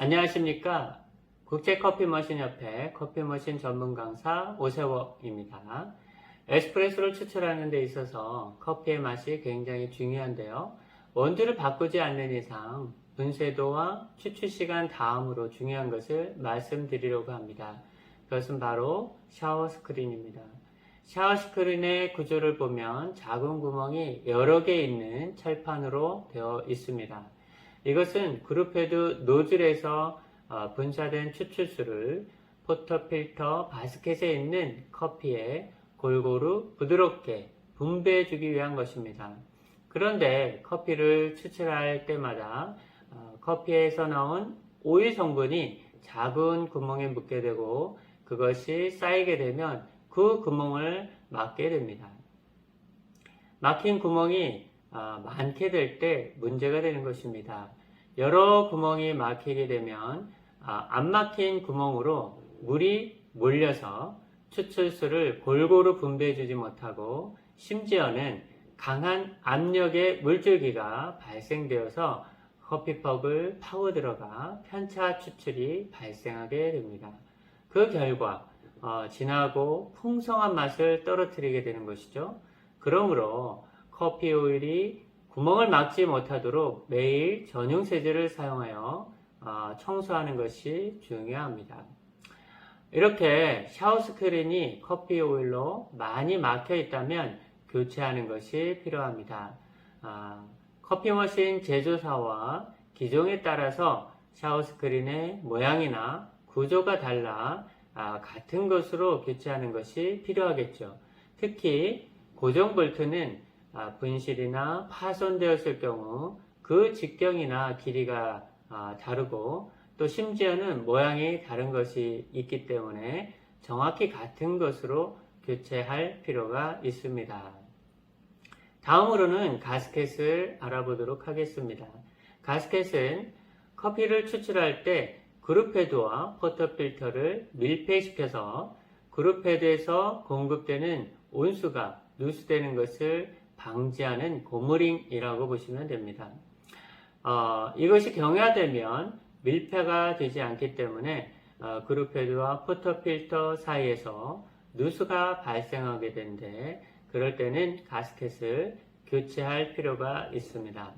안녕하십니까. 국제커피머신협회 커피머신 전문 강사 오세워입니다. 에스프레소를 추출하는 데 있어서 커피의 맛이 굉장히 중요한데요. 원두를 바꾸지 않는 이상 분쇄도와 추출시간 다음으로 중요한 것을 말씀드리려고 합니다. 그것은 바로 샤워 스크린입니다. 샤워 스크린의 구조를 보면 작은 구멍이 여러 개 있는 철판으로 되어 있습니다. 이것은 그룹헤드 노즐에서 분사된 추출수를 포터필터 바스켓에 있는 커피에 골고루 부드럽게 분배해 주기 위한 것입니다. 그런데 커피를 추출할 때마다 커피에서 나온 오일 성분이 작은 구멍에 묻게 되고 그것이 쌓이게 되면 그 구멍을 막게 됩니다. 막힌 구멍이 많게 될 때 문제가 되는 것입니다. 여러 구멍이 막히게 되면 안 막힌 구멍으로 물이 몰려서 추출수를 골고루 분배해 주지 못하고 심지어는 강한 압력의 물줄기가 발생되어서 커피퍽을 파고 들어가 편차 추출이 발생하게 됩니다. 그 결과 진하고 풍성한 맛을 떨어뜨리게 되는 것이죠. 그러므로 커피 오일이 구멍을 막지 못하도록 매일 전용 세제를 사용하여 청소하는 것이 중요합니다. 이렇게 샤워 스크린이 커피 오일로 많이 막혀 있다면 교체하는 것이 필요합니다. 커피 머신 제조사와 기종에 따라서 샤워 스크린의 모양이나 구조가 달라 같은 것으로 교체하는 것이 필요하겠죠. 특히 고정 볼트는 분실이나 파손되었을 경우 그 직경이나 길이가 다르고 또 심지어는 모양이 다른 것이 있기 때문에 정확히 같은 것으로 교체할 필요가 있습니다. 다음으로는 가스켓을 알아보도록 하겠습니다. 가스켓은 커피를 추출할 때 그룹헤드와 포터필터를 밀폐시켜서 그룹헤드에서 공급되는 온수가 누수되는 것을 방지하는 고무링이라고 보시면 됩니다. 이것이 경화되면 밀폐가 되지 않기 때문에 그룹헤드와 포터필터 사이에서 누수가 발생하게 되는데 그럴 때는 가스켓을 교체할 필요가 있습니다.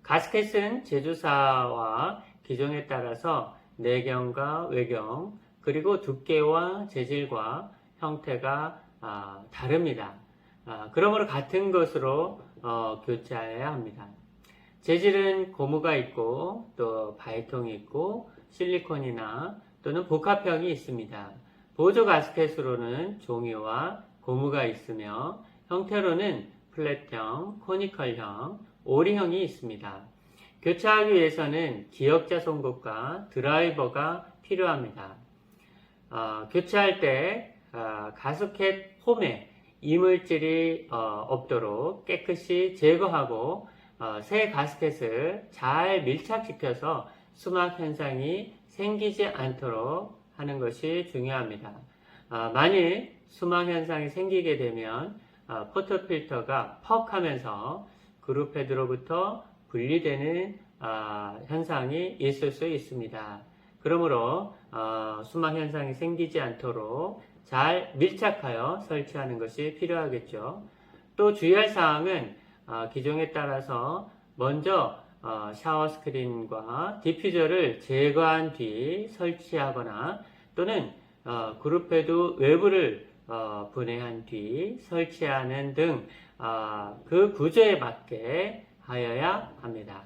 가스켓은 제조사와 기종에 따라서 내경과 외경 그리고 두께와 재질과 형태가 다릅니다. 그러므로 같은 것으로 교체해야 합니다. 재질은 고무가 있고 또 바이통이 있고 실리콘이나 또는 복합형이 있습니다. 보조 가스켓으로는 종이와 고무가 있으며 형태로는 플랫형, 코니컬형, 오리형이 있습니다. 교체하기 위해서는 기역자 송곳과 드라이버가 필요합니다. 교체할 때 가스켓 홈에 이물질이 없도록 깨끗이 제거하고 새 가스켓을 잘 밀착시켜서 수막 현상이 생기지 않도록 하는 것이 중요합니다. 만일 수막 현상이 생기게 되면 포터필터가 퍽 하면서 그룹헤드로부터 분리되는 현상이 있을 수 있습니다. 그러므로 수막 현상이 생기지 않도록 잘 밀착하여 설치하는 것이 필요하겠죠. 또 주의할 사항은 기종에 따라서 먼저 샤워 스크린과 디퓨저를 제거한 뒤 설치하거나 또는 그룹헤드 외부를 분해한 뒤 설치하는 등 그 구조에 맞게 하여야 합니다.